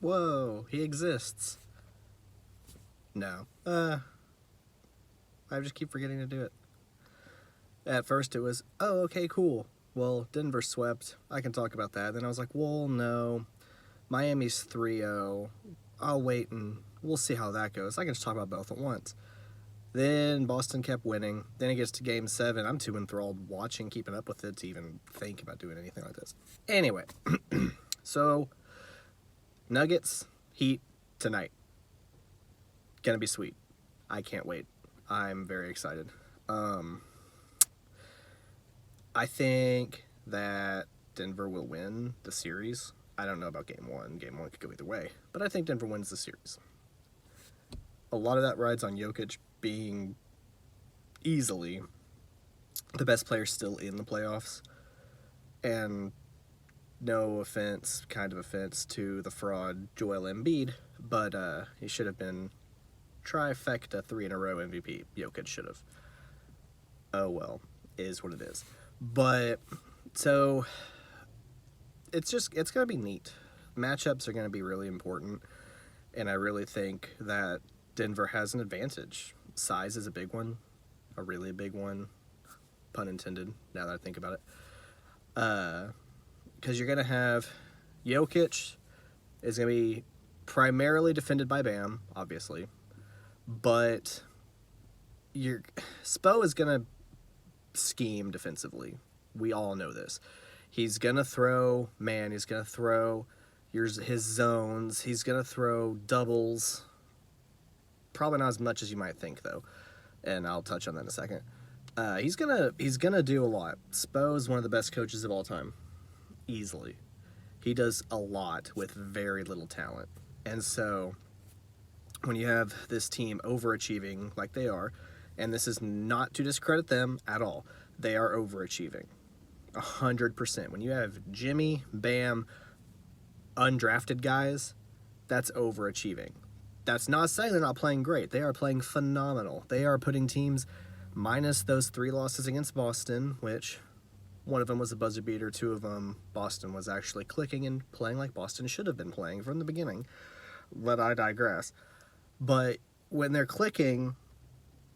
Whoa, he exists. No. I just keep forgetting to do it. At first it was, oh, okay, cool. Well, Denver swept. I can talk about that. Then I was like, well, no. Miami's 3-0. I'll wait and we'll see how that goes. I can just talk about both at once. Then Boston kept winning. Then it gets to game 7. I'm too enthralled watching, keeping up with it to even think about doing anything like this. Anyway, so Nuggets, Heat tonight. Gonna be sweet. I can't wait. I'm very excited. I think that Denver will win the series. I don't know about game 1. Game 1 could go either way. But I think Denver wins the series. A lot of that rides on Jokic being easily the best player still in the playoffs. And no offense, kind of offense to the fraud Joel Embiid, but he should have been trifecta 3 in a row MVP. Jokic should have. Oh well, is what it is. But so it's gonna be neat. Matchups are gonna be really important, and I really think that Denver has an advantage. Size is a big one, a really big one, pun intended. Now that I think about it, because you're gonna have Jokic is gonna be primarily defended by Bam, obviously, but your Spo is gonna scheme defensively. We all know this. He's gonna throw man. He's gonna throw his zones. He's gonna throw doubles. Probably not as much as you might think, though, and I'll touch on that in a second. He's gonna do a lot. Spo is one of the best coaches of all time, easily. He does a lot with very little talent, and so when you have this team overachieving like they are, and this is not to discredit them at all, they are overachieving, 100%. When you have Jimmy, Bam, undrafted guys, that's overachieving. That's not saying they're not playing great. They are playing phenomenal. They are putting teams, minus those 3 losses against Boston, which one of them was a buzzer beater, 2 of them Boston was actually clicking and playing like Boston should have been playing from the beginning. But I digress. But when they're clicking,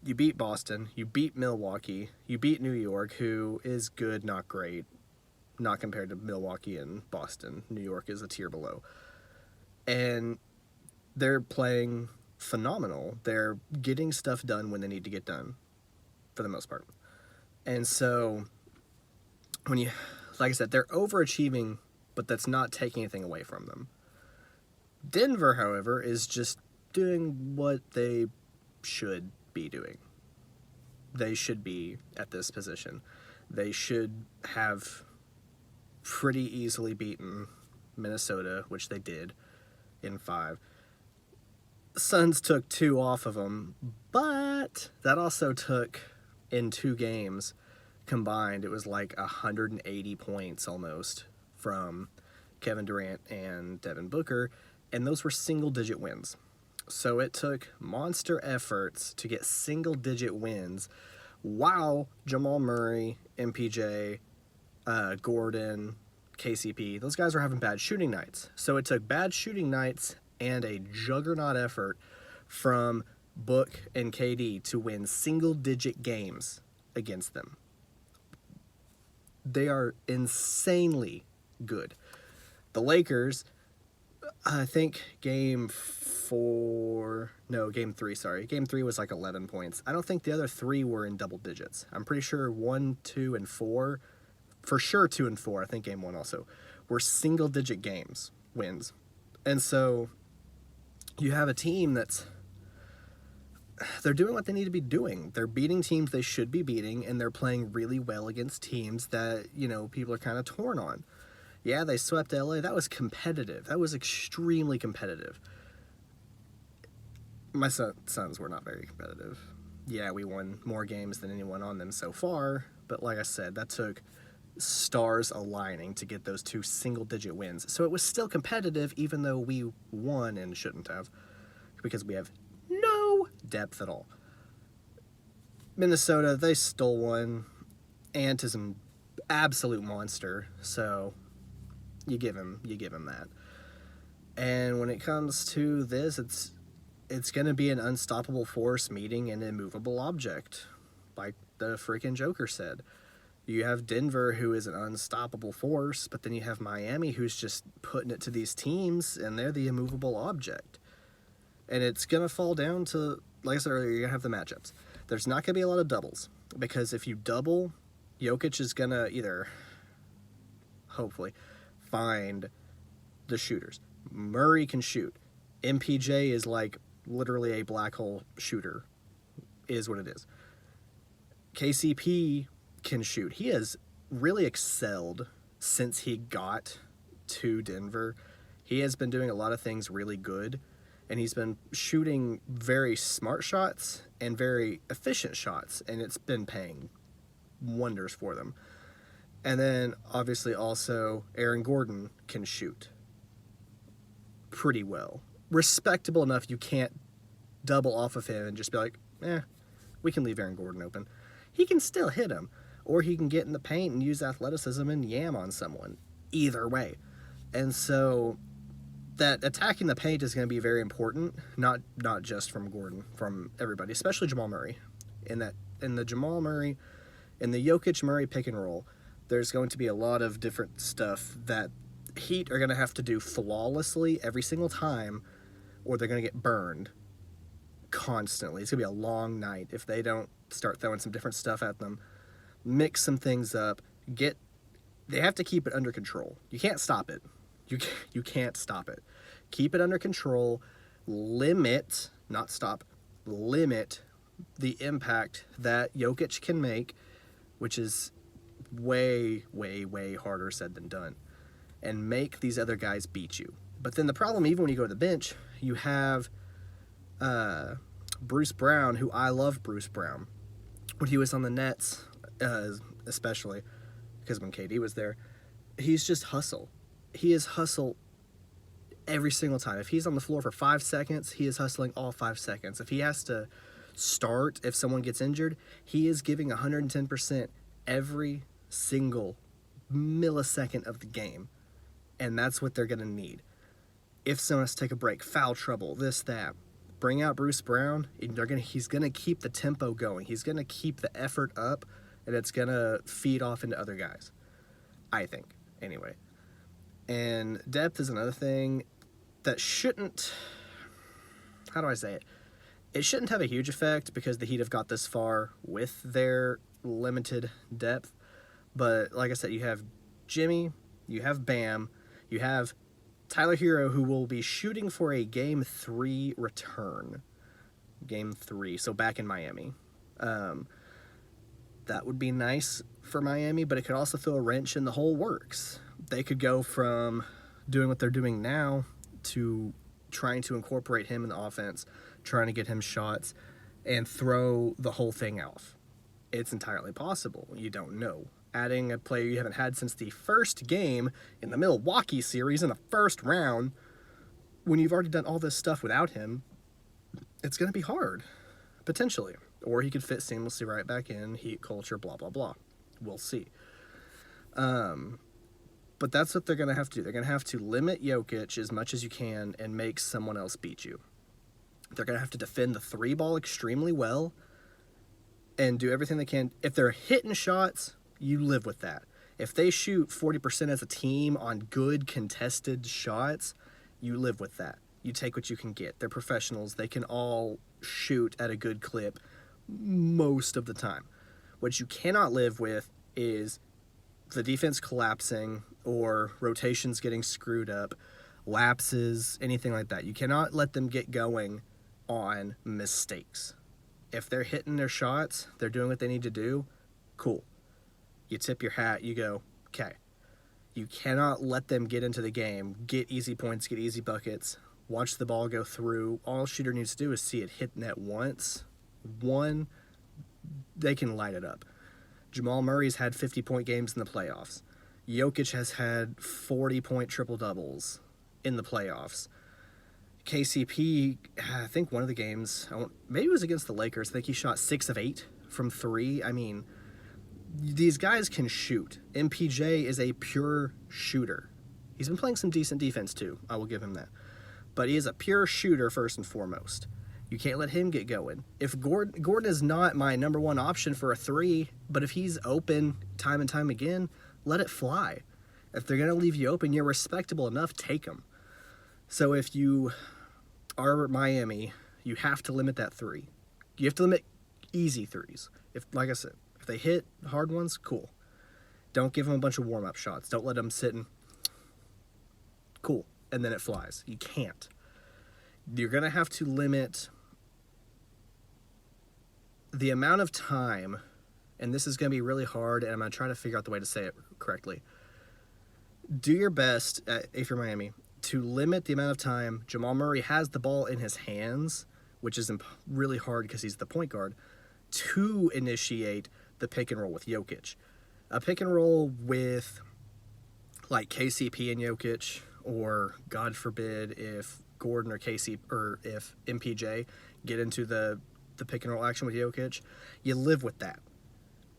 you beat Boston, you beat Milwaukee, you beat New York, who is good, not great, not compared to Milwaukee and Boston. New York is a tier below. And they're playing phenomenal. They're getting stuff done when they need to get done, for the most part. And so, when you, like I said, they're overachieving, but that's not taking anything away from them. Denver, however, is just doing what they should be doing. They should be at this position. They should have pretty easily beaten Minnesota, which they did in 5. Suns took 2 off of them, but that also took, in 2 games combined, it was like 180 points almost from Kevin Durant and Devin Booker, and those were single-digit wins. So it took monster efforts to get single-digit wins while Jamal Murray, MPJ, Gordon, KCP, those guys were having bad shooting nights. So it took bad shooting nights and a juggernaut effort from Book and KD to win single-digit games against them. They are insanely good. The Lakers, I think game 3, sorry. Game 3 was like 11 points. I don't think the other 3 were in double digits. I'm pretty sure 1, 2, and 4, for sure 2 and 4, I think game 1 also, were single-digit games, wins. And so you have a team they're doing what they need to be doing. They're beating teams they should be beating, and they're playing really well against teams that, people are kind of torn on. Yeah, they swept LA. That was competitive. That was extremely competitive. My Suns were not very competitive. Yeah, we won more games than anyone on them so far, but like I said, that took stars aligning to get those 2 single-digit wins. So it was still competitive, even though we won and shouldn't have, because we have no depth at all. Minnesota, they stole one. Ant is an absolute monster, so you give him that. And when it comes to this, it's going to be an unstoppable force meeting an immovable object, like the freaking Joker said. You have Denver, who is an unstoppable force, but then you have Miami, who's just putting it to these teams, and they're the immovable object. And it's going to fall down to, like I said earlier, you're going to have the matchups. There's not going to be a lot of doubles, because if you double, Jokic is going to either, hopefully, find the shooters. Murray can shoot. MPJ is like literally a black hole shooter, is what it is. KCP can shoot. He has really excelled since he got to Denver. He has been doing a lot of things really good, and he's been shooting very smart shots and very efficient shots, and it's been paying wonders for them. And then obviously also Aaron Gordon can shoot pretty well. Respectable enough you can't double off of him and just be like, we can leave Aaron Gordon open. He can still hit him, or he can get in the paint and use athleticism and yam on someone. Either way. And so that attacking the paint is going to be very important, not just from Gordon, from everybody, especially Jamal Murray. In the Jamal Murray, in the Jokic-Murray pick and roll, there's going to be a lot of different stuff that Heat are going to have to do flawlessly every single time, or they're going to get burned constantly. It's going to be a long night if they don't start throwing some different stuff at them, mix some things up, they have to keep it under control. You can't stop it. You can't stop it. Keep it under control, limit, not stop, limit the impact that Jokic can make, which is way, way, way harder said than done, and make these other guys beat you. But then the problem, even when you go to the bench, you have Bruce Brown, who I love Bruce Brown. When he was on the Nets, especially, because when KD was there, he's just hustle. He is hustle every single time. If he's on the floor for 5 seconds, he is hustling all 5 seconds. If he has to start, if someone gets injured, he is giving 110% every single millisecond of the game. And that's what they're going to need. If someone has to take a break, foul trouble, this, that, bring out Bruce Brown, and he's going to keep the tempo going. He's going to keep the effort up, and it's going to feed off into other guys. I think, anyway. And depth is another thing that shouldn't, how do I say it? It shouldn't have a huge effect because the Heat have got this far with their limited depth. But like I said, you have Jimmy, you have Bam, you have Tyler Hero, who will be shooting for a Game 3 return. Game 3, so back in Miami. That would be nice for Miami, but it could also throw a wrench in the whole works. They could go from doing what they're doing now to trying to incorporate him in the offense, trying to get him shots, and throw the whole thing off. It's entirely possible. You don't know. Adding a player you haven't had since the first game in the Milwaukee series in the first round, when you've already done all this stuff without him, it's going to be hard, potentially. Or he could fit seamlessly right back in, Heat culture, blah, blah, blah. We'll see. But that's what they're going to have to do. They're going to have to limit Jokic as much as you can and make someone else beat you. They're going to have to defend the 3-ball extremely well and do everything they can. If they're hitting shots, you live with that. If they shoot 40% as a team on good contested shots, you live with that. You take what you can get. They're professionals. They can all shoot at a good clip most of the time. What you cannot live with is the defense collapsing or rotations getting screwed up, lapses, anything like that. You cannot let them get going on mistakes. If they're hitting their shots, they're doing what they need to do, cool. You tip your hat, you go, okay. You cannot let them get into the game, get easy points, get easy buckets, watch the ball go through. All a shooter needs to do is see it hit net once. One, they can light it up. Jamal Murray's had 50-point games in the playoffs. Jokic has had 40-point triple-doubles in the playoffs. KCP, I think one of the games, maybe it was against the Lakers, I think he shot 6 of 8 from 3. I mean, these guys can shoot. MPJ is a pure shooter. He's been playing some decent defense too. I will give him that. But he is a pure shooter first and foremost. You can't let him get going. If Gordon is not my number one option for a 3, but if he's open time and time again, let it fly. If they're going to leave you open, you're respectable enough, take them. So if you are Miami, you have to limit that 3. You have to limit easy 3s. If, like I said, if they hit hard ones, cool. Don't give them a bunch of warm-up shots. Don't let them sit and cool, and then it flies. You can't. You're going to have to limit the amount of time, and this is going to be really hard, and I'm going to try to figure out the way to say it correctly. Do your best, if you're Miami, to limit the amount of time Jamal Murray has the ball in his hands, which is really hard because he's the point guard, to initiate the pick and roll with Jokic. A pick and roll with like KCP and Jokic, or God forbid if Gordon or KC or if MPJ get into the pick and roll action with Jokic, you live with that.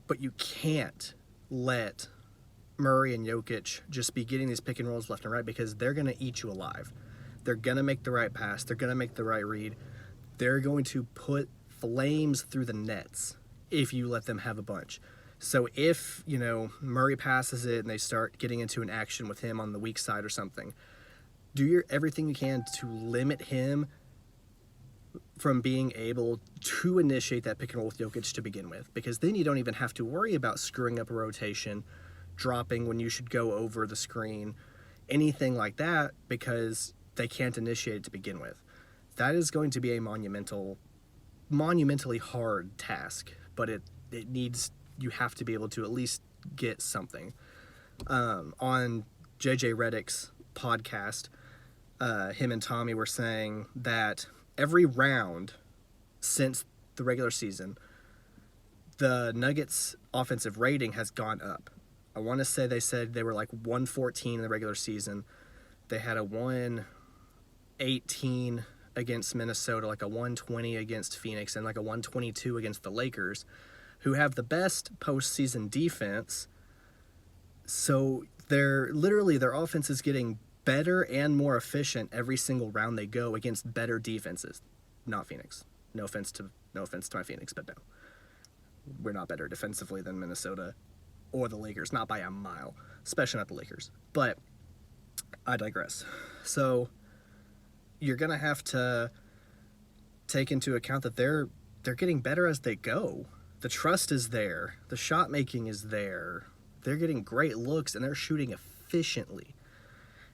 But you can't let Murray and Jokic just be getting these pick and rolls left and right, because they're going to eat you alive. They're going to make the right pass. They're going to make the right read. They're going to put flames through the nets if you let them have a bunch. So if, Murray passes it and they start getting into an action with him on the weak side or something, do everything you can to limit him from being able to initiate that pick and roll with Jokic to begin with, because then you don't even have to worry about screwing up a rotation, dropping when you should go over the screen, anything like that, because they can't initiate it to begin with. That is going to be a monumentally hard task, but it needs, you have to be able to at least get something. On JJ Redick's podcast, him and Tommy were saying that every round since the regular season, the Nuggets' offensive rating has gone up. I want to say they said they were like 114 in the regular season. They had a 118 against Minnesota, like a 120 against Phoenix, and like a 122 against the Lakers, who have the best postseason defense. So their offense is getting better and more efficient every single round they go against better defenses. Not Phoenix. No offense to my Phoenix, but no. We're not better defensively than Minnesota or the Lakers, not by a mile, especially not the Lakers. But I digress. So you're going to have to take into account that they're getting better as they go. The trust is there. The shot making is there. They're getting great looks, and they're shooting efficiently.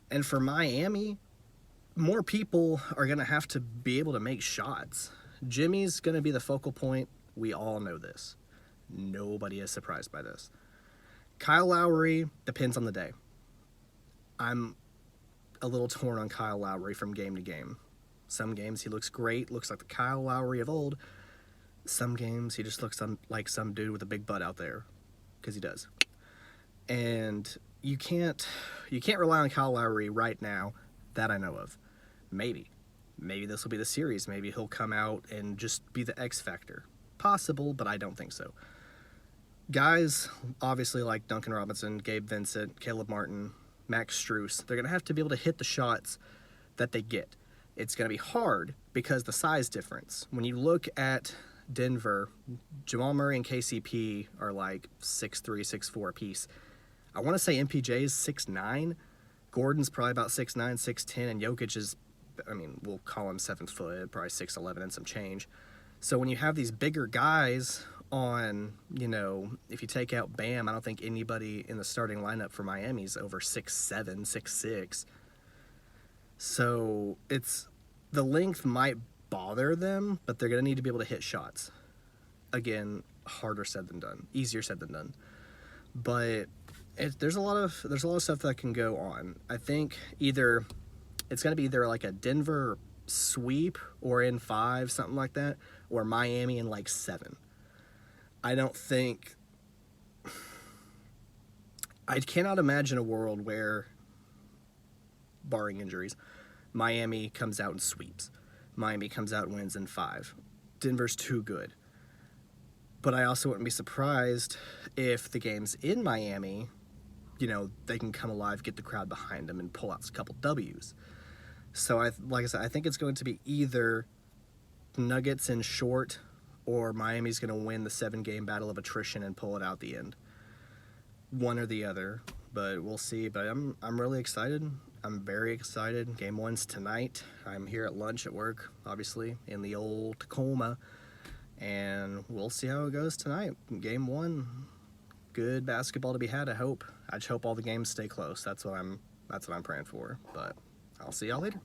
And for Miami, more people are going to have to be able to make shots. Jimmy's going to be the focal point. We all know this. Nobody is surprised by this. Kyle Lowry depends on the day. I'm a little torn on Kyle Lowry from game to game. Some games he looks great, looks like the Kyle Lowry of old. Some games he just looks like some dude with a big butt out there, because he does. And you can't rely on Kyle Lowry right now, that I know of. Maybe this will be the series. Maybe he'll come out and just be the X factor. Possible, but I don't think so. Guys, obviously, like Duncan Robinson, Gabe Vincent, Caleb Martin, Max Strus, they're going to have to be able to hit the shots that they get. It's going to be hard because the size difference. When you look at Denver, Jamal Murray and KCP are like 6'3", 6'4" apiece. I want to say MPJ is 6'9". Gordon's probably about 6'9", 6'10", and Jokic is, we'll call him 7 foot, probably 6'11" and some change. So when you have these bigger guys on, if you take out Bam, I don't think anybody in the starting lineup for Miami's over 6'7", 6'6". So the length might bother them, but they're going to need to be able to hit shots. Again, harder said than done, easier said than done. But there's a lot of stuff that can go on. I think it's going to be either like a Denver sweep or in 5, something like that, or Miami in like 7. I cannot imagine a world where, barring injuries, Miami comes out and sweeps. Miami comes out and wins in 5. Denver's too good. But I also wouldn't be surprised if the games in Miami, they can come alive, get the crowd behind them, and pull out a couple W's. So like I said, I think it's going to be either Nuggets in short, or Miami's going to win the 7-game battle of attrition and pull it out the end. One or the other, but we'll see. But I'm really excited. I'm very excited. Game 1's tonight. I'm here at lunch at work, obviously, in the old Tacoma, and we'll see how it goes tonight. Game 1, good basketball to be had. I just hope all the games stay close. That's what I'm praying for. But I'll see y'all later.